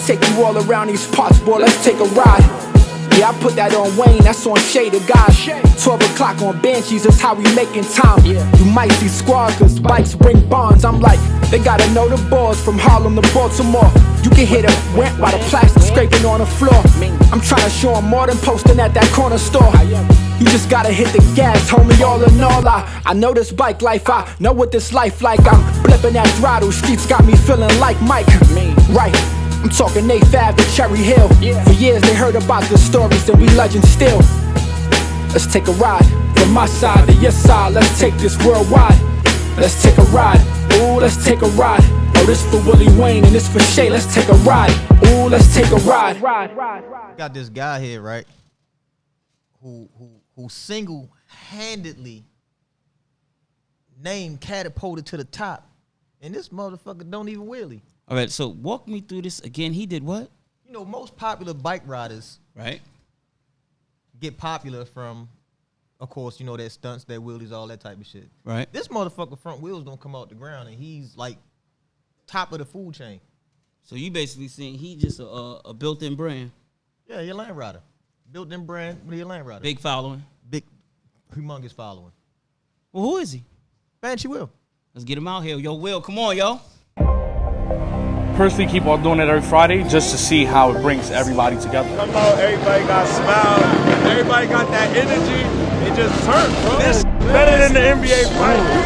take you all around these parts, boy, let's take a ride. Yeah, I put that on Wayne, that's on Shade of God. 12 o'clock on Banshees, that's how we making time. You might see squad, cause bikes bring bonds. I'm like, they gotta know the boys from Harlem to Baltimore. You can hear the went by the plastic scraping on the floor. I'm trying to show them more than posting at that corner store. You just gotta hit the gas, homie, all in all. I know this bike life, I know what this life like. I'm flipping that throttle, streets got me feeling like Mike. Right, I'm talking A5 to Cherry Hill. For years they heard about the stories and we legends still. Let's take a ride, from my side to your side. Let's take this worldwide. Let's take a ride, ooh, let's take a ride. Oh, this for Willie Wayne and this for Shay. Let's take a ride, ooh, let's take a ride. Got this guy here, right? Who single-handedly named catapulted to the top, and this motherfucker don't even wheelie. All right, so walk me through this again. He did what? You know, most popular bike riders, right, get popular from, of course, you know, their stunts, their wheelies, all that type of shit. Right. This motherfucker front wheels don't come out the ground, and he's like top of the food chain. So you basically saying he just a built-in brand. Yeah, you're a land rider. Built-in brand, but you're a land rider. Big following. Big, humongous following. Well, who is he? Banshee Will. Let's get him out here. Yo, Will, come on, yo. Personally, keep on doing it every Friday just to see how it brings everybody together. Come on, everybody got smiles. Everybody got that energy. It just turned, bro. This better than the NBA finals.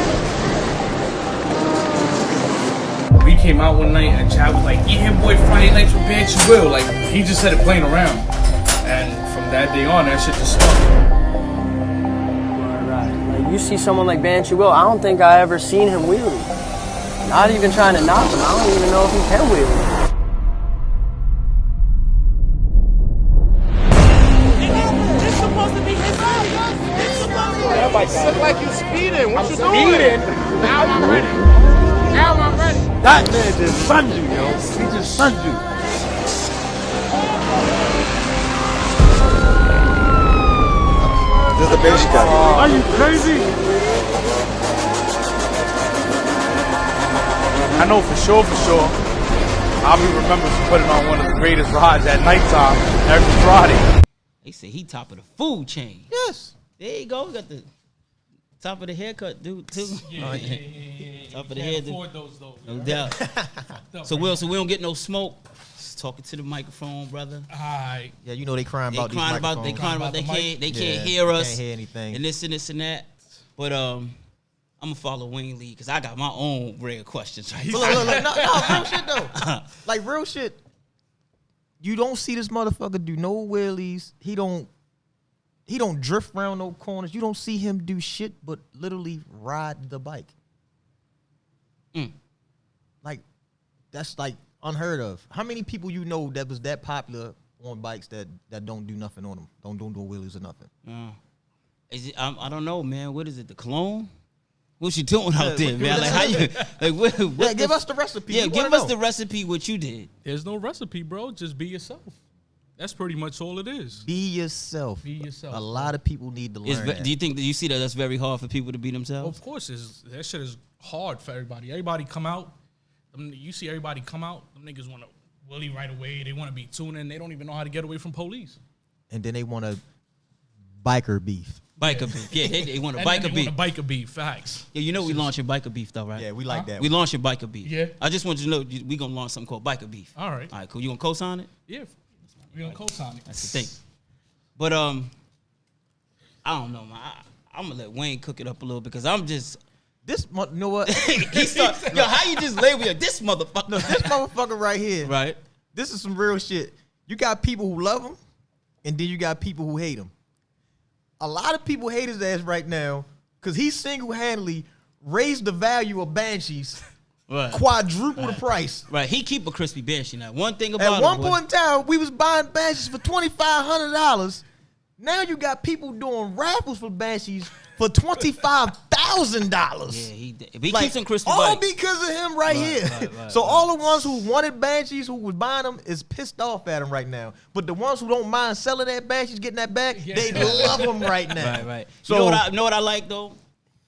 We came out one night and Chad was like, yeah, boy, Friday nights with Banshee Will. Like, he just said it playing around. And from that day on, that shit just stuck. Right. Like, you see someone like Banshee Will, I don't think I ever seen him wheelie. Not even trying to knock him. I don't even know if he can wheelie. It's supposed to be his own. Look like you speeding. What you doing? Now I'm ready. Now I'm ready. That man just sunned you, yo. He just sunned you. This is the Banshee guy. Are you crazy? I know for sure, I'll be remembered for putting on one of the greatest rides at nighttime every Friday. They say he top of the food chain. Yes. There you go. We got the top of the haircut, dude, too. Yeah. Top of the head, dude. Those, though, No doubt. So, Will, we don't get no smoke. Just talking to the microphone, brother. All right. Yeah, you know they crying about these microphones. They crying about they can't Yeah, hear us. Can't hear anything. And this and that. But I'm gonna follow Wayne Lee because I got my own rare questions. Right? Look, no, real shit though. Like real shit. You don't see this motherfucker do no wheelies. He don't drift around no corners. You don't see him do shit but literally ride the bike. Like that's like unheard of. How many people you know that was that popular on bikes that don't do nothing on them? Don't do wheelies or nothing. Is it? I don't know, man. What is it? The clone? What you doing out there, man? Like how you? Like what give us the recipe. Yeah, give us the recipe. What you did? There's no recipe, bro. Just be yourself. That's pretty much all it is. Be yourself. Be yourself. A lot of people need to learn that. Do you think that you see that that's very hard for people to be themselves? Of course, that shit is hard for everybody. Everybody come out. You see everybody come out. Them niggas want to willy right away. They want to be tuning. They don't even know how to get away from police. And then they want to biker beef. Biker beef. Yeah, they want a biker beef. Biker beef. Facts. Yeah, you know we launching biker beef though, right? Yeah, we like that. We launching biker beef. Yeah. I just want you to know we gonna launch something called biker beef. All right. All right, cool. You gonna co-sign it? Yeah. We gonna co-sign it. That's the thing. But I don't know, man. I'm gonna let Wayne cook it up a little because I'm just. You know what? Yo, how you just label it? This motherfucker. No, this motherfucker right here. Right. This is some real shit. You got people who love him, and then you got people who hate him. A lot of people hate his ass right now because he single-handedly raised the value of Banshees, right. Quadruple the price. Right. He keep a crispy Banshee now. One thing about At one point in time, we was buying Banshees for $2,500. Now you got people doing raffles for Banshees for $25,000. Yeah, he keeps some crispy all bikes. because of him right here. So all the ones who wanted Banshees, who was buying them, is pissed off at him right now. But the ones who don't mind selling that Banshees, getting that back, they love them right now. Right. So you know what I like though?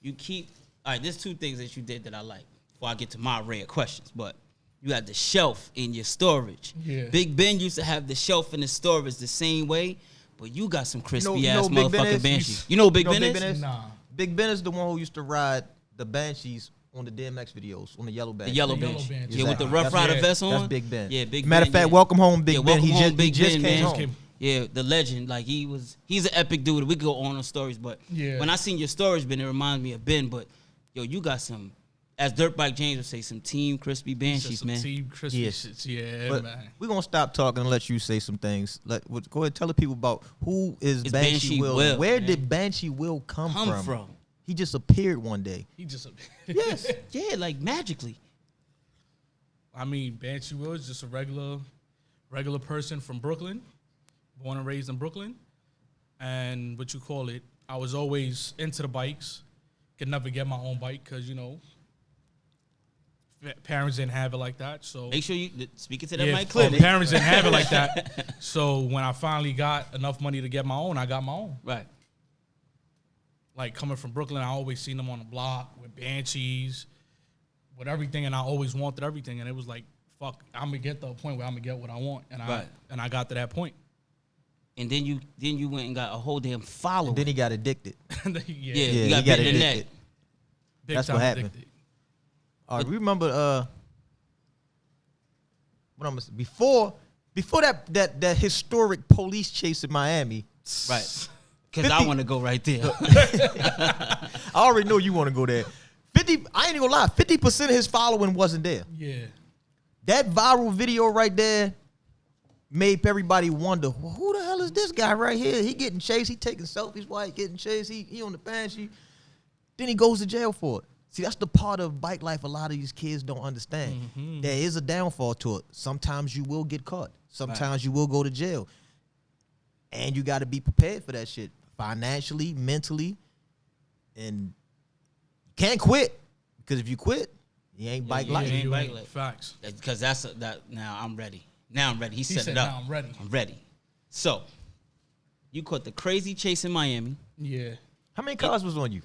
You keep. All right, there's two things that you did that I like. Before I get to my rare questions, but you had the shelf in your storage. Yeah. Big Ben used to have the shelf in the storage the same way, but you got some crispy ass Big Ben motherfucking is? Banshees. You know who Big Ben is? Nah. Big Ben is the one who used to ride the Banshees on the DMX videos, on the yellow Banshee. The yellow Yellow Banshee. Banshee. Yeah, with the Exactly. Rough Rider vest on. That's Big Ben. Yeah, Big Matter Ben. of fact, yeah. welcome home, Big Yeah, Ben. welcome He home, just, Big he just Ben, came man. home. Yeah, the legend. Like he's an epic dude. We could go on stories, but Yeah. when I seen your stories, Ben, it reminds me of Ben. But yo, you got some, as Dirtbike James would say, some Team Crispy Banshees, Some man. Team Crispy Yes. shits. Yeah, But man. we're going to stop talking and let you say some things. Go ahead, tell the people about who is It's Banshee Banshee Will. Will, Where man. did Banshee Will come from? He just appeared one day. He just. Yes. Yeah, like magically. I mean, Banshee Will is just a regular person from Brooklyn, born and raised in Brooklyn. And what you call it, I was always into the bikes. Could never get my own bike because, you know, parents didn't have it like that. So Make sure you speak it to that yeah, mic clearly. parents didn't have it like that. So when I finally got enough money to get my own, I got my own. Right. Like coming from Brooklyn, I always seen them on the block with Banshees, with everything, and I always wanted everything. And it was like, fuck, I'm gonna get to a point where I'm gonna get what I want, and I got to that point. And then you went and got a whole damn following. And then he got addicted. yeah, yeah, you got he got bit in the neck. addicted. big That's time what happened. addicted. All right, remember what I'm before that historic police chase in Miami. Right. Because I want to go right there. I already know you want to go there. I ain't even gonna lie, 50% of his following wasn't there. Yeah, That viral video right there made everybody wonder, well, who the hell is this guy right here? He getting chased, he taking selfies while he getting chased, he on the Banshee. Then he goes to jail for it. See, that's the part of bike life a lot of these kids don't understand. Mm-hmm. There is a downfall to it. Sometimes you will get caught. Sometimes you will go to jail. And you got to be prepared for that shit. Financially, mentally. And you can't quit. Because if you quit, you ain't bike life. ain't you bike ain't. life. Facts. Because now I'm ready. Now I'm ready. He set said, it up. "Now I'm ready." I'm ready. So, you caught the crazy chase in Miami. Yeah, How many cars was on you?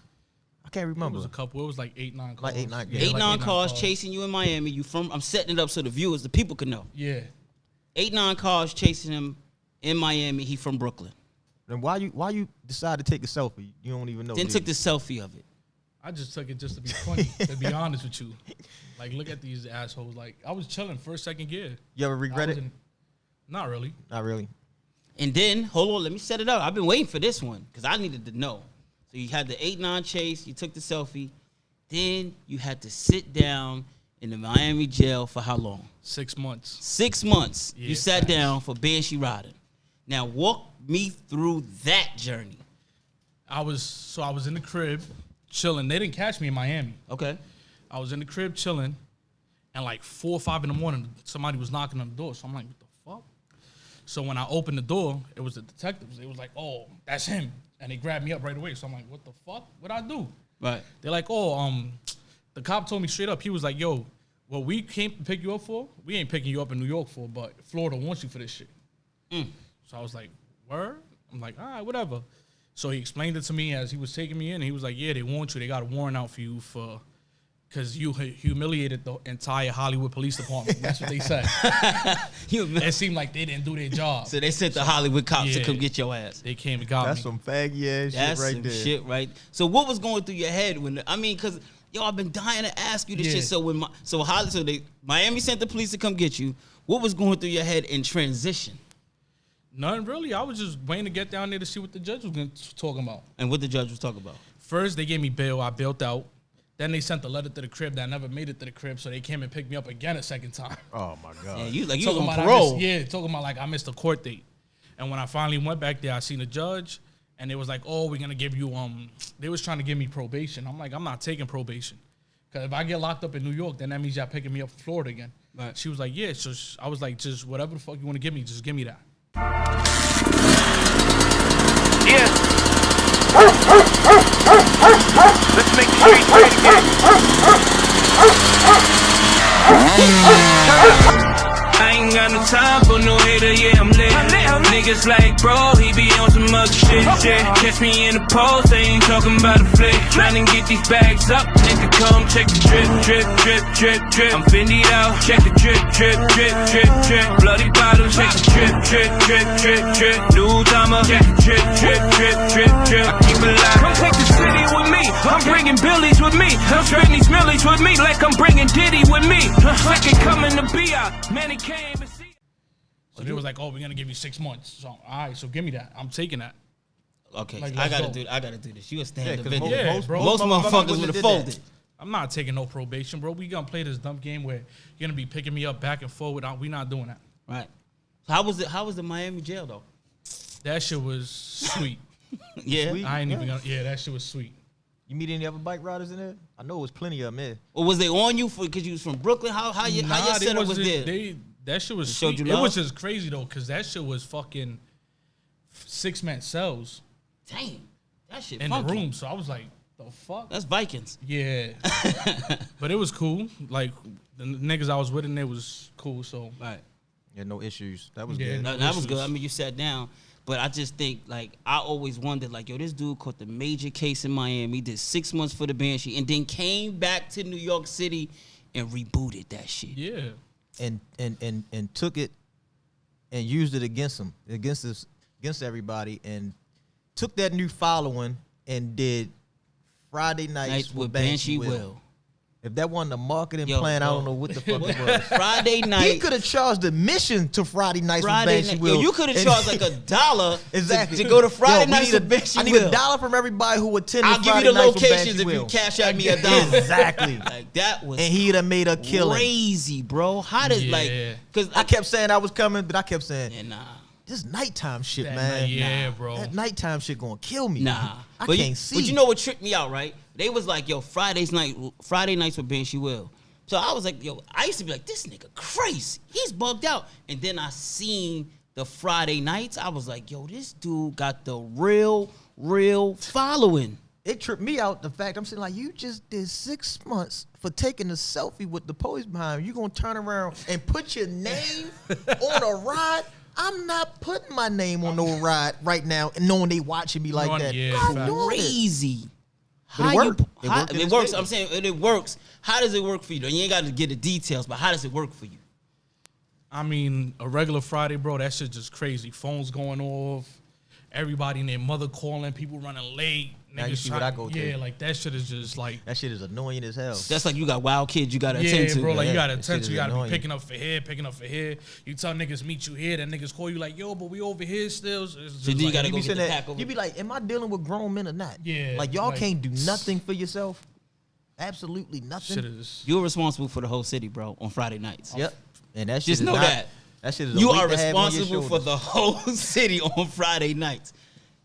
I can't it remember. was a couple. It was like 8, 9 cars. Like 8, 9, yeah. Yeah, Eight, like 9 cars chasing you in Miami. I'm setting it up so the viewers, the people can know. Yeah, 8, 9 cars chasing him in Miami. He from Brooklyn. Then why you decide to take a selfie? You don't even know. Then did took you? the selfie of it. I just took it just to be funny. To be honest with you, like look at these assholes. Like I was chilling first, second gear. You ever regret I it? wasn't- Not really. Not really. And then, hold on, let me set it up. I've been waiting for this one because I needed to know. So you had the 8-9 chase, you took the selfie. Then you had to sit down in the Miami jail for how long? 6 months. 6 months. Yeah, You sat facts. down for Banshee riding. Now walk me through that journey. I was in the crib chilling. They didn't catch me in Miami. Okay. I was in the crib chilling, and like 4 or 5 in the morning, somebody was knocking on the door. So I'm like, what the fuck? So when I opened the door, it was the detectives. They was like, oh, that's him. And they grabbed me up right away. So I'm like, what the fuck? What'd I do? Right. They're like, oh, the cop told me straight up. He was like, yo, what we came to pick you up for, we ain't picking you up in New York for, but Florida wants you for this shit. So I was like, word? I'm like, all right, whatever. So he explained it to me as he was taking me in. And he was like, yeah, they want you. They got a warrant out for you because you humiliated the entire Hollywood Police Department. That's what they said. It seemed like they didn't do their job. So they sent the Hollywood cops to Yeah. come get your ass. They came and got That's me. some faggy ass That's shit right some there. shit right. So what was going through your head when because yo, I've been dying to ask you this Yeah. shit. So when Miami sent the police to come get you, what was going through your head in transition? Nothing really. I was just waiting to get down there to see what the judge was talking about. And what the judge was talking about? First, they gave me bail. I bailed out. Then they sent the letter to the crib that I never made it to the crib, so they came and picked me up again a second time. Oh my god. Yeah, you was Talking on about I parole. talking about like I missed a court date. And when I finally went back there, I seen the judge, and they was like, "Oh, we're gonna give you They was trying to give me probation. I'm like, I'm not taking probation, because if I get locked up in New York, then that means y'all picking me up from Florida again. Right. She was like, yeah. So I was like, just whatever the fuck you want to give me, just give me that. Yeah. Let's make the streets great again. I ain't got no time for no hater, yeah, I'm lit. Niggas like, bro, he be on some other shit, yeah. Catch me in the post, they ain't talking about a flick. Trying to get these bags up, nigga, come, check the drip, drip, drip, drip, drip. I'm Fendi'd out, check the drip, drip, drip, drip, drip. Bloody bottles, check the drip, drip, drip, drip, drip. New Dama, check the drip, drip, drip, drip, drip. I keep it live. Come take the city with me. I'm bringing Billies with me. I'm spending these millies with me like I'm bringing Diddy with me. Second coming to be out. Man, he came and see. So they was like, oh, we're gonna give you 6 months. So all right, so give me that. I'm taking that. Okay, Like, I let's gotta do this. You a stand-up 'cause video. Yeah, most bro. Most motherfuckers would have did folded. that. I'm not taking no probation, bro. We gonna play this dumb game where you're gonna be picking me up back and forward. We not doing that. Right. So how was the Miami jail though? That shit was sweet. Yeah. Sweet. I ain't even gonna. Yeah, that shit was sweet. You meet any other bike riders in there? I know it was plenty of them there. Or was they on you for because you was from Brooklyn? How your setup was there? That shit was They showed sweet. you It love? was just crazy though, cause that shit was fucking 6-man cells Damn, that shit in funky. the room. So I was like, the fuck? That's Vikings. Yeah. But it was cool. Like the niggas I was with in there was cool. So Right. Yeah, no issues. That was Yeah, good. no. That was good. issues. I mean, you sat down, but I just think like I always wondered like, yo, this dude caught the major case in Miami, did 6 months for the Banshee, and then came back to New York City and rebooted that shit. yeah. And took it and used it against him, against everybody, and took that new following and did Friday nights Nights with Banshee Will. If that wasn't a marketing Yo, plan, I bro. don't know what the fuck it was. Friday night. He could have charged admission to Friday nights Friday with Banshee night. Will. Yo, you could have And- charged like $1 exactly to go to Friday we nights need with Banshee I need Will. $1 from everybody who attended. I'll give Friday you the nights with locations Banshee if you Will. cash out me $1. Exactly. Like that was And he'd have made a killing. crazy, bro. How did Yeah. because I kept saying I was coming, but I kept saying, yeah, nah. this nighttime shit, That man. night, yeah, bro. That nighttime shit gonna kill me. Nah, I but can't see. But you know what tripped me out, right? They was like, yo, Friday nights with Banshee Will. So I was like, yo, I used to be like, this nigga crazy. He's bugged out. And then I seen the Friday nights. I was like, yo, this dude got the real following. It tripped me out, the fact I'm saying, like, you just did 6 months for taking a selfie with the police behind you. You gonna turn around and put your name on a ride? I'm not putting my name on no ride right now and knowing they watching me like Knowing- that. yeah, I'm facts. doing it. Crazy. But it How worked. you- It how- worked in It his works. favor. I'm saying it works. How does it work for you? You ain't got to get the details, but how does it work for you? I mean, a regular Friday, bro, that shit just crazy. Phones going off, everybody and their mother calling, people running late. Now you niggas see what trying- I go through. Yeah, like that shit is just like, That shit is annoying as hell. That's like you got wild kids you got to attend yeah, to. bro, like you Yeah, gotta that attend shit to, you is gotta be annoying. picking up for here. You tell niggas meet you here, then niggas call you like, yo, but we over here still. It's just then you like, gotta You go be get saying the that, pack over. you be like, am I dealing with grown men or not? Yeah, Like, y'all like- can't do nothing for yourself? Absolutely nothing? shit is. You're responsible for the whole city, bro, on Friday nights. Yep. And that shit Just is know not, that. That shit is a You weight are to have on your responsible for shoulders. the whole city on Friday nights.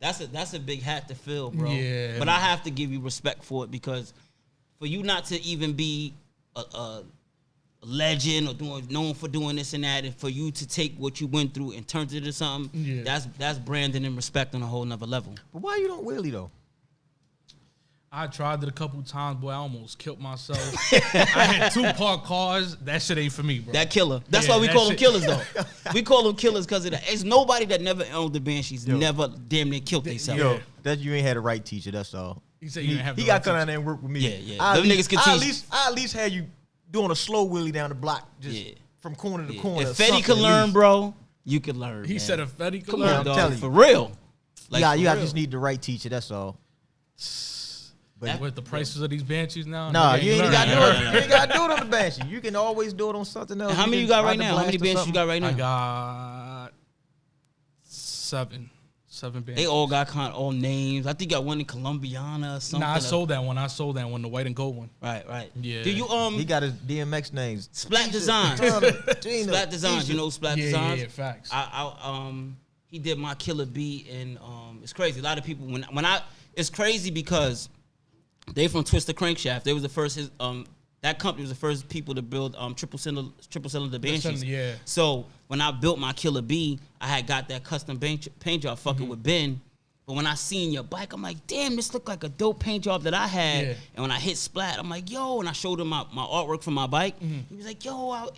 That's a big hat to fill, bro. Yeah. But I have to give you respect for it because for you not to even be a legend or known for doing this and that, and for you to take what you went through and turn it into something, Yeah. that's branding and respect on a whole nother level. But why you don't wheelie, though? I tried it a couple times, boy. I almost killed myself. I had 2 parked cars. That shit ain't for me, bro. That killer. That's Yeah, why we that call them shit- killers, though. We call them killers because of that. It's nobody that never owned the Banshees, never damn near killed themselves. Yeah. That you ain't had a right teacher, that's all. He said you didn't have He the got right to come teacher. down there and work with me. Yeah, yeah. I Them niggas can teach. I at least had you doing a slow wheelie down the block, just Yeah. from corner to Yeah. corner. If Fetty could learn, bro, you could learn. He man. said if Fetty could Come learn. on, I'm dog. telling you. For real. Like, yeah, for you real. just need the right teacher, that's all. But With the prices of these Banshees now, nah, nigga you ain't learning. got to do it. You ain't got to do it on the Banshee. You can always do it on something else. And how many you can got right ride the now? How many blast or Banshees you something. got right now? I got 7 Banshees. They all got kind of all names. I think I got one in Columbiana or something. Nah, I sold that one. The white and gold one. Right, right. Yeah. Do you He got his DMX names. Splat Designs? Tina, Splat Designs. You know Splat Yeah, Designs? yeah, facts. He did my killer beat, and it's crazy. A lot of people it's crazy because they from Twisted Crankshaft. They was the first. That company was the first people to build triple cylinder Banshees. Yeah. So when I built my Killer B, I had got that custom paint job fucking with Ben. But when I seen your bike, I'm like, damn, this looked like a dope paint job that I had. Yeah. And when I hit Splat, I'm like, yo, and I showed him my artwork from my bike. He was like, yo,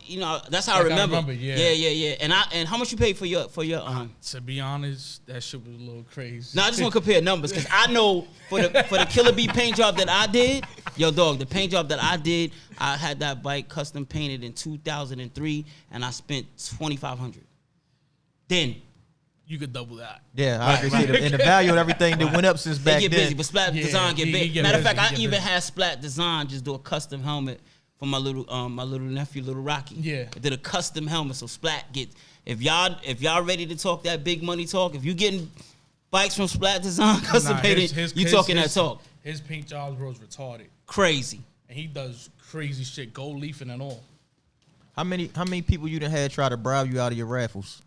that's how I Like, I remember. remember, yeah. Yeah. And how much you paid for your To be honest, that shit was a little crazy. Now I just want to compare numbers because I know for the Killer B paint job that I did, Yo, dog, the paint job that I did, I had that bike custom painted in 2003, and I spent $2,500. Then You could double that. Yeah, I agree. And the value of everything that went up since back they get then. busy, but Splat Design get big. Matter of fact, I even had Splat Design just do a custom helmet for my little nephew, little Rocky. Yeah. I did a custom helmet, so Splat get. If y'all ready to talk that big money talk, if you getting bikes from Splat Design custom painted, you talking that talk. His paint jobs, bro, is retarded. Crazy. And he does crazy shit, gold leafing and all. How many people you done had try to bribe you out of your raffles?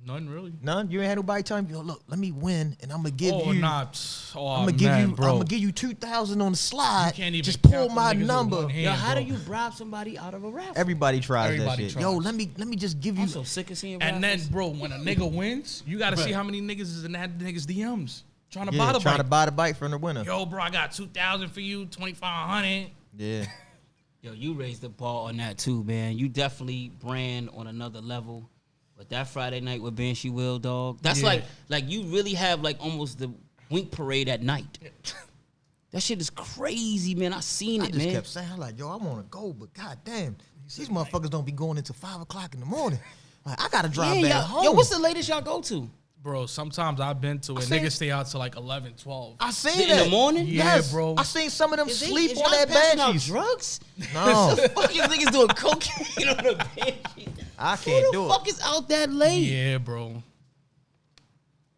None really. None. You ain't had nobody tell you, look, let me win, and I'm gonna give you. I'm gonna give you 2,000 on the slide. You can't even just pull count my them niggas number. with one hand, Yo, how bro. do you bribe somebody out of a raffle? Everybody tries Everybody that shit. tries. Yo, let me just give you. I'm so sick of seeing And then, raffles. bro, when a nigga wins, you gotta see how many niggas is in that nigga's DMs trying to buy the trying bike. to buy the bike from the winner. Yo, bro, I got 2,000 for you, 2,500. Yeah. Yo, you raised the bar on that too, man. You definitely brand on another level. But that Friday night with Banshee Will, dog, that's like you really have like almost the Wink Parade at night. That shit is crazy, man. I seen I it, just man. kept saying, like, yo, I want to go, but goddamn, these motherfuckers don't be going until 5 o'clock in the morning. Like, I gotta drive back home. Yo, what's the latest y'all go to? Bro, sometimes I've been to it. Niggas stay out till like 11, 12. I seen In that the morning? Yeah, Yes, bro. I seen some of them Is sleep y'all on that passing out Banshees. drugs? No, Fuck, you niggas doing cocaine on the Banshee. I can't Who do the it. fuck is out that late? Yeah, bro.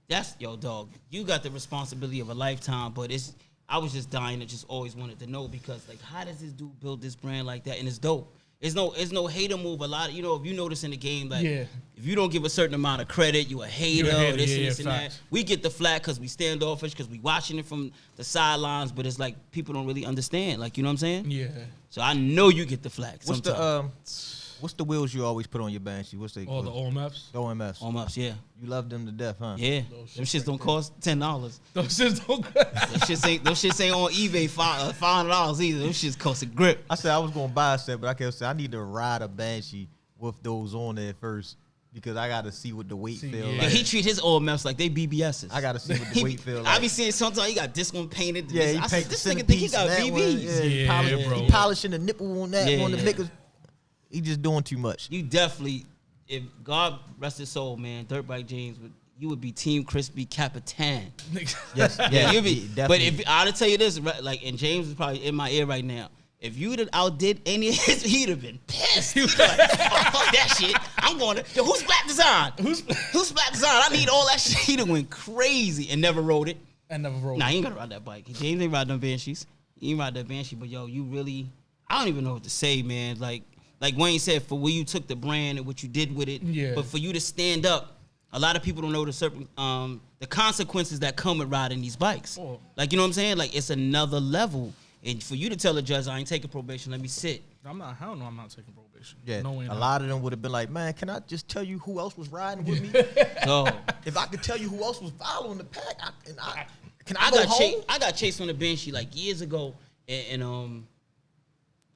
That's yo, dog. You got the responsibility of a lifetime, but I was just dying to just always wanted to know because like, how does this dude build this brand like that? And it's dope. It's no hater move. A lot of, if you notice in the game, like if you don't give a certain amount of credit, you a hater. Or this and that. We get the flack because we standoffish because we watching it from the sidelines, but it's like people don't really understand. Like, you know what I'm saying? Yeah. So I know you get the flack. What's the wheels you always put on your Banshee? What's they? Oh, the OMFs? The OMFs. Almost, yeah. You love them to death, huh? Yeah. Them shits don't cost $10. Those shits don't Those shits ain't on eBay $500 either. Them shits cost a grip. I said I was gonna buy a set, but I kept saying I need to ride a Banshee with those on there first because I gotta see what the weight feel Yeah, like. he treat his OMFs like they BBSs. I gotta see what the weight feel like. I be seeing sometimes he got this one painted. Yeah, he I said, paint this the nigga think he centerpiece got and that one. BBs. Yeah, bro. He polishing the nipple on that one. The Yeah. niggas, he just doing too much. You definitely, if God rest his soul, man, Dirt Bike James, you would be Team Crispy Capitan. Yes, Yeah, you'd be. definitely. But if I would tell you this, right, like, and James is probably in my ear right now. If you'd have outdid any of his, he'd have been pissed. He was like, oh, fuck that shit. I'm going to, yo, who's Black Design? Who's Black Design? I need all that shit. He'd have went crazy and never rode it. Nah, he ain't gonna ride that bike. James ain't ride them Banshees. He ain't ride that Banshee, but yo, you really, I don't even know what to say, man. Like Wayne said, for where you took the brand and what you did with it, but for you to stand up, a lot of people don't know the certain the consequences that come with riding these bikes. Oh. Like, you know what I'm saying? Like, it's another level. And for you to tell the judge, I ain't taking probation, let me sit. Hell no, I'm not taking probation. Yeah, No way. a lot of them would have been like, man, can I just tell you who else was riding with me? So, If I could tell you who else was following the pack, can I I go got home? I got chased on the Banshee like years ago, and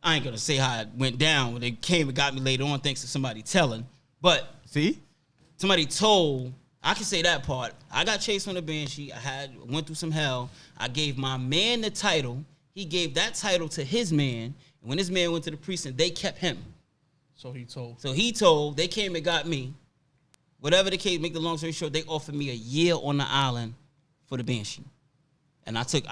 I ain't gonna say how it went down when they came and got me later on thanks to somebody telling, but See? somebody told. I can say that part. I got chased on the Banshee. Went through some hell. I gave my man the title. He gave that title to his man. And when his man went to the precinct, they kept him. So he told. They came and got me. Whatever the case, make the long story short, they offered me a year on the island for the Banshee. And I took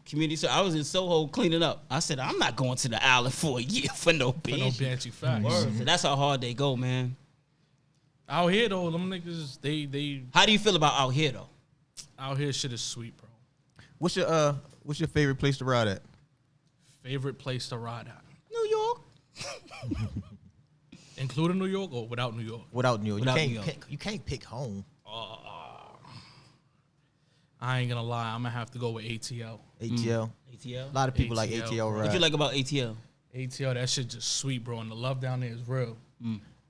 community service. I was in Soho cleaning up. I said, I'm not going to the island for a year for no Banshee. For no Banshee facts. Word. So that's how hard they go, man. Out here though, them niggas, they. How do you feel about out here though? Out here, shit is sweet, bro. What's your favorite place to ride at? Favorite place to ride at? New York. Including New York or without New York? Without New York. Without you New York. You can't pick home. I ain't gonna lie, I'm gonna have to go with ATL. ATL. ATL. A lot of people like ATL, ATL ride. What you like about ATL? ATL, that shit just sweet, bro, and the love down there is real.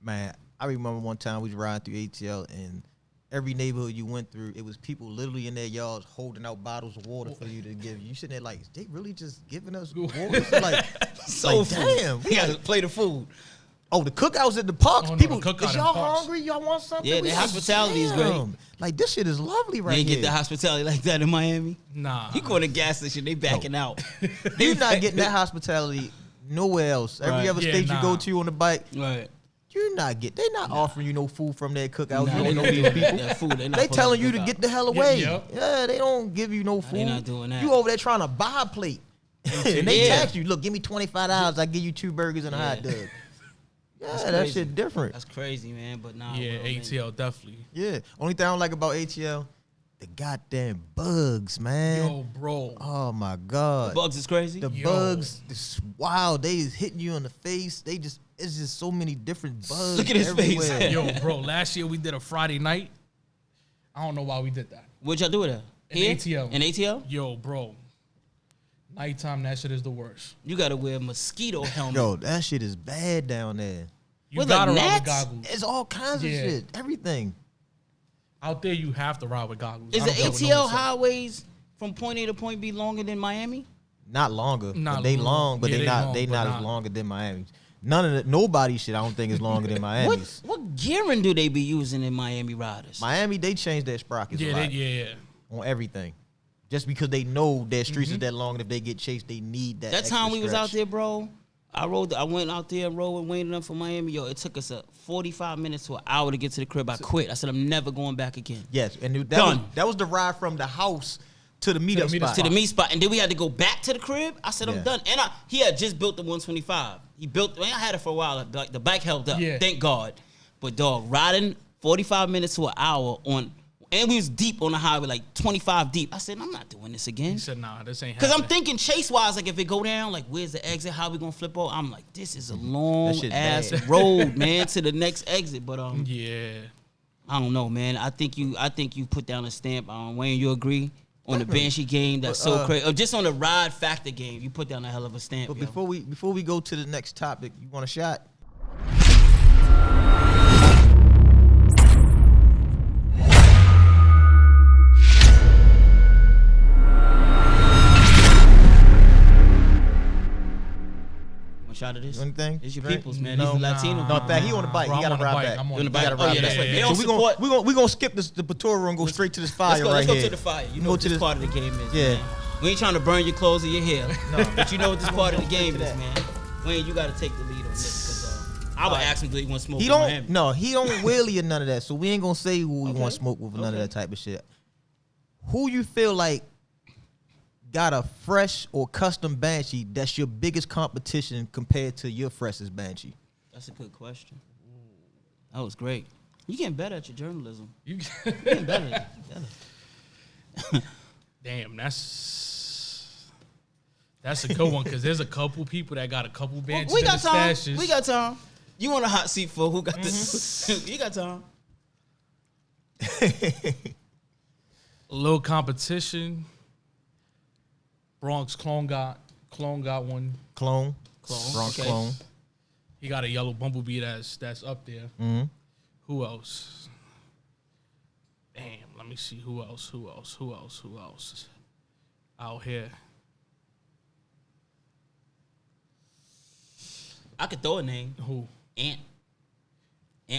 Man, I remember one time we was riding through ATL and every neighborhood you went through, it was people literally in their yards holding out bottles of water for you to give. You sitting there like, they really just giving us water? Like, So like, damn. We gotta play the food. Oh, the cookouts at the parks. Oh, no, People, the cookout is in y'all parks. hungry? Y'all want something? Yeah, We the like, hospitality is damn. great. Like, this shit is lovely right They ain't here. get the hospitality like that in Miami. Nah. You go to the gas station, they backing out. You're not getting that hospitality nowhere else. Every Right. other Yeah, state you go nah. to on the bike, Right. you're not get. They're not offering you no food from their cookout. Nah, You they don't know not these doing people. that food. They not They pulling telling the you to cookout. get the hell away. yep. Yeah, they don't give you no food. they not doing that. You over there trying to buy a plate. and they Yeah. tax you. Look, give me $25. I give you 2 burgers and a hot dog. Yeah, that crazy. shit different. That's crazy, man. But nah. Yeah, well, man. ATL definitely. Yeah. Only thing I don't like about ATL, the goddamn bugs, man. Yo, bro. Oh my god. Bugs is crazy. The Yo. bugs, it's wild. They is hitting you in the face. It's just so many different bugs. Look at his face. everywhere. Yo, bro, last year we did a Friday night. I don't know why we did that. What'd y'all do with that? In Here? ATL. In ATL? Yo, bro. Nighttime, that shit is the worst. You gotta wear a mosquito helmet. Yo, that shit is bad down there. You With gotta the ride with gnats? goggles. It's all kinds Yeah. of shit. Everything. Out there, you have to ride with goggles. Is I the don't care what no ATL one say. highways from point A to point B longer than Miami? Not longer. Not But they long. long, but Yeah, they they not long, they but not not- as longer than Miami's. None of the nobody shit I don't think is longer than Miami's. What gearing do they be using in Miami riders? Miami, they changed their sprockets a Yeah, lot yeah. on everything. Just because they know their streets is that long, and if they get chased, they need that. That extra time we was stretch. out there, bro. I went out there and rode with Wayne up for Miami. Yo, it took us 45 minutes to an hour to get to the crib. I quit. I said I'm never going back again. Yes, and Done. that was the ride from the house to the meetup spot. To the meet spot, and then we had to go back to the crib. I said I'm Yeah. done. And he had just built the 125. He built. I had it for a while. Like the bike held up. Yeah. Thank God. But dog, riding 45 minutes to an hour on, and we was deep on the highway, like 25 deep. I said I'm not doing this again. He said, nah, this ain't Cause happening. I'm thinking chase wise, like if it go down, like where's the exit? How we gonna flip over? I'm like, this is a long shit ass bad. road, man, to the next exit. But Yeah. I don't know, man. I think you put down a stamp. Wayne, you agree on the Banshee game? That's so crazy. Or just on the ride factor game, you put down a hell of a stamp. But yo. before we go to the next topic, you want a shot? One shot of this. Anything? It's your Drink? peoples, man. No. These are Latino. No, in fact, he on the bike. Bro, He I'm got on to the ride bike. back. I'm on You on the the bike? gotta Oh ride yeah, back. that's right. They Yeah, don't So support. we gonna skip the Patora and go straight to this fire Let's go, right let's go here. to the fire. You know Go what to this the- part of the game is. Yeah. Man. We ain't trying to burn your clothes or your hair. No. But you know what this part of the game to is, that. man. Wayne, you got to take the lead on this because I would ask him, do he want to smoke He with don't. Miami? No, he don't wheelie or none of that. So we ain't gonna say who we want to smoke with or none of Okay. that type of shit. Who you feel like got a fresh or custom Banshee that's your biggest competition compared to your freshest Banshee? That's a good question. That was great. You getting better at your journalism. You, You getting better. damn, that's a good one because there's a couple people that got a couple bands We in got the time. stashes. We got time. You on a hot seat for who got this? You got time. a little competition. Bronx Clone got one. Clone. Clone, Bronx okay. clone. He got a yellow bumblebee that's up there. Mm-hmm. Who else? Damn, let me see who else out here. I could throw a name. Who? Ant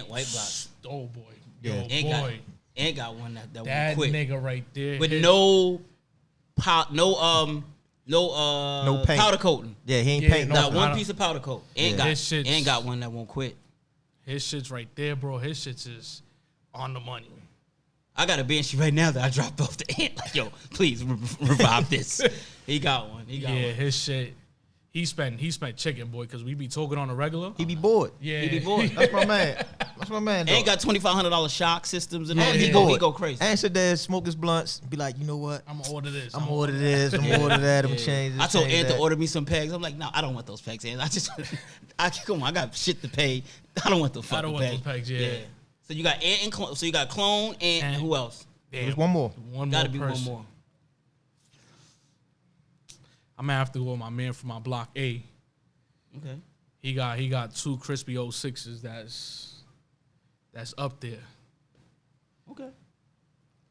White Box. Oh boy, Yeah. yo Ant boy, got one that that won't quit. nigga right there. With hit- no powder coating. Yeah, he ain't Yeah, paint no, Not nothing. I one don't- piece of powder coat. Yeah. Ant got one that won't quit. His shit's right there, bro. His shit's is on the money. I got a Banshee right now that I dropped off the Ant. Like, yo, please revive this. He got one. He got Yeah, one. his shit. He spent chicken, boy, because we be talking on the regular. He be bored. Yeah, He be bored. That's my man. That's my man. Ant Though. got $2,500 shock systems and all. And He he go bored. crazy. And sit there, smoke his blunts, be like, you know what? I'm gonna order this. I'm gonna order this. I'm gonna order that. I'm gonna change this. I told change Ant to that. order me some pegs. I'm like, no, I don't want those pegs, Ant. Come on, I got shit to pay. I don't want the fucking I don't want those pegs, yeah. So you got Ant and Clone. So you got Clone, Ant, and who else? Damn, There's one more. Gotta be person. one more. I'm gonna have to go with my man from my block A. Okay. He got two crispy 06s that's up there. Okay.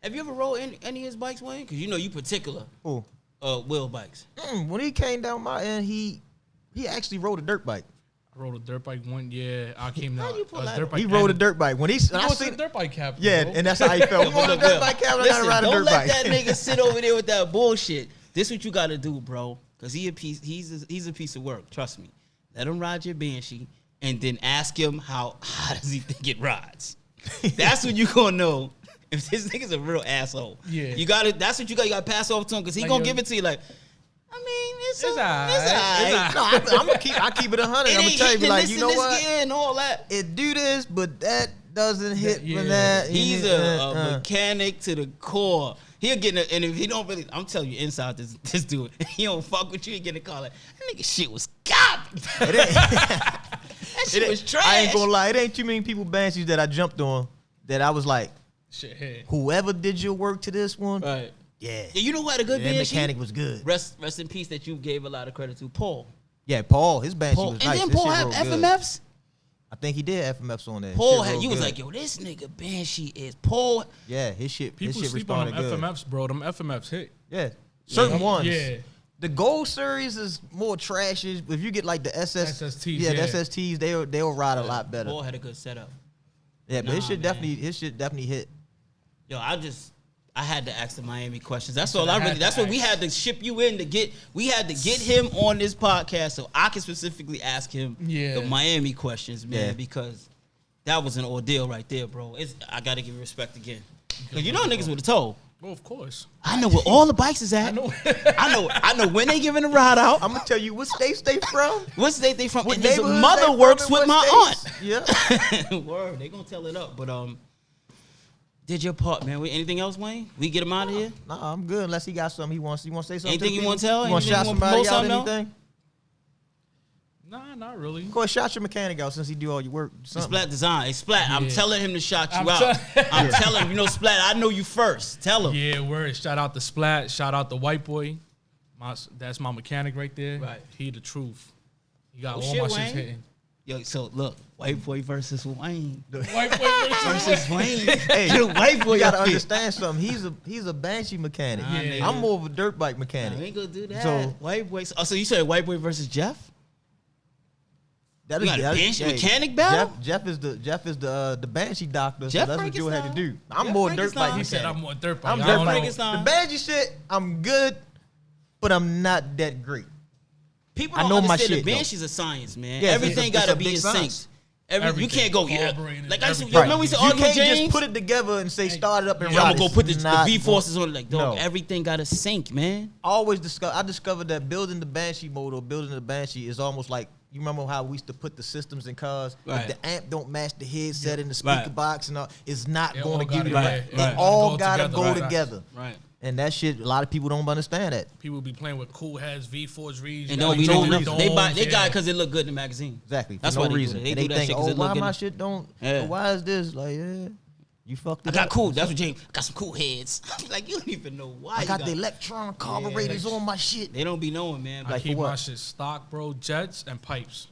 Have you ever rode any of his bikes, Wayne? Because you know you particular. Who? Will bikes. When he came down my end, he actually rode a dirt bike. I rode a dirt bike one. Yeah, I came down. you pull A that dirt up? bike He rode a and- dirt bike when he. He I goes to seen the dirt bike cap. Yeah, bro. and that's how he felt. Look, Rode a look, dirt look. bike. I gotta Listen, ride a don't dirt let bike. that nigga sit over there with that bullshit. This what you gotta do, bro. Cause he's a piece of work. Trust me. Let him ride your Banshee, and then ask him how does he think it rides. That's when you gonna know if this nigga's a real asshole. Yeah. You gotta. That's what you got. You gotta pass off to him because he Like, gonna yo, give it to you. Like, I mean, it's It's alright. alright. No, I'm gonna keep. I keep it 100. It I'm gonna ain't tell you, be hitting like, this you and know this what? gear and all that. It do this, but that doesn't hit Yeah. from that. He's a mechanic to the core. He'll get in a, and if he don't really, I'm telling you, inside this dude, he don't fuck with you, he get in the car like, that nigga shit was garbage. That shit was trash. I ain't gonna lie. It ain't too many people Banshees that I jumped on that I was like, Shit, hey. whoever did your work to this one, Right. yeah. Yeah, you know who had a good That Banshee? mechanic was good. Rest in peace that you gave a lot of credit to Paul. Yeah, Paul, his Banshee Paul. was And nice. then This Paul shit had rode good. FMFs. I think he did FMFs on that. Paul Shit had, rode you was good. like, yo, this nigga Banshee is Paul. Yeah, his shit. People his shit sleep on responded them good. FMFs, bro. Them FMFs hit. Yeah, certain ones. Yeah. The Gold Series is more trashy. If you get like the SSTs, yeah, the yeah. SSTs, they'll ride a lot better. Paul had a good setup. Yeah, but his Nah, shit man. definitely hit. Yo, I had to ask the Miami questions. That's That's all what I I had really. to That's what we ask. had to ship you in to get. We had to get him on this podcast so I can specifically ask him Yeah. the Miami questions, man, Yeah. because that was an ordeal right there, bro. I gotta give you respect again. Cause you know niggas would have told. Well, of course. I know where all the bikes is at. I know. I know when they giving a ride out. I'm gonna tell you what state they from. What state they from? What And his neighborhood mother they from works and with what my states. Yeah. aunt. Word, they gonna tell it up. But did your part, man. Anything else, Wayne? We get him out of here. Nah, I'm good. Unless he got something he wants. You want to say something? Anything you wanna tell? You want to Anything shout you wanna somebody promote out? something, Anything? Nah, not really. Of course, shout your mechanic out since he do all your work. Something. Splat Design. Hey, Splat, I'm Yeah. telling him to shout you I'm out. tell- I'm telling him, you know, Splat, I know you first. Tell him. Yeah, word. Shout out to Splat. Shout out to White Boy. That's my mechanic right there. Right. He the truth. He got Oh, all shit, my shit Wayne. hitting. Yo, so look, White Boy versus Wayne. White Boy Versus Wayne. Hey, The White Boy you gotta up here. understand something. He's a Banshee mechanic. Nah, Yeah. I'm more of a dirt bike I mechanic. ain't gonna do that. So- White Boy. Oh, so you said White Boy versus Jeff? That You got a Banshee mechanic battle? Jeff is the Banshee doctor. Jeff so that's what you had to Frankenstein? do. I'm Jeff more dirt Frankenstein? bike He said mechanic. I'm more dirt bike. I'm I dirt don't know. Frankenstein. The Banshee shit, I'm good, but I'm not that great. People I don't know my understand shit, the though. Banshee's a science, man. Yeah, Everything it's a gotta be big in sync. science. You Everything. can't go, yeah. Carbureted, Like I used to, everything. remember we said You Uncle can't James? just put it together and say start it up and Yeah, ride. I'm gonna go It's put the not V forces on it. Like, dog, No. everything gotta sync, man. I discovered that building the Banshee motor, building the Banshee is almost like, you remember how we used to put the systems in cars? Right. If the amp don't match the headset and the speaker Right. box and all, it's not It going all to give you gotta- the right. It all Go gotta together, go right. together. Right. And that shit, a lot of people don't understand that. People be playing with cool heads, V4s, reeds. And you don't got be like knowing domes, nothing. They got it yeah. because it look good in the magazine. Exactly. For That's no why they do reason. that. They And do they that think, shit 'cause oh, it look why good my in- shit don't, Yeah. why is this? Like, yeah, you fucked I it got up. cool. That's what James got some cool heads. like you don't even know why. I you got the electron carburetors on my shit. They don't be knowing, man. I Like keep for what? my shit stock, bro. Jets and pipes.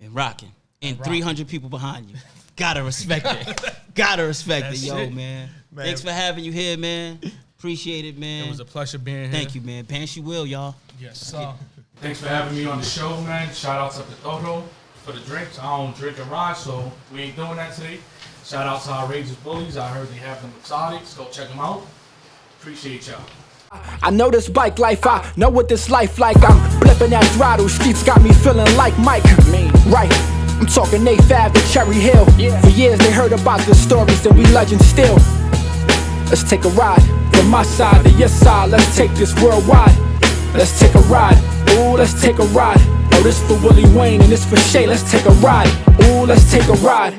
and rocking. And rocking. 300 people behind you. Gotta respect it. Gotta respect it, That's yo, it. man. Man. Thanks for having you here, man. Appreciate it, man. It was a pleasure being here. Thank you, man. Banshee Will, y'all. Yes, sir. Thanks for having me on the show, man. Shout out to Toto for the drinks. I don't drink and ride, so we ain't doing that today. Shout out to Outrageous Bullies. I heard they have them exotics. Go check them out. Appreciate y'all. I know this bike life, I know what this life like. I'm flipping that throttle, streets got me feeling like Mike. Right, I'm talking 8th Ave to Cherry Hill. For years they heard about the stories and we legends still. Let's take a ride from my side to your side. Let's take this worldwide. Let's take a ride. Ooh, let's take a ride. Oh, this for Willie Wayne and this for Shay. Let's take a ride. Ooh, let's take a ride.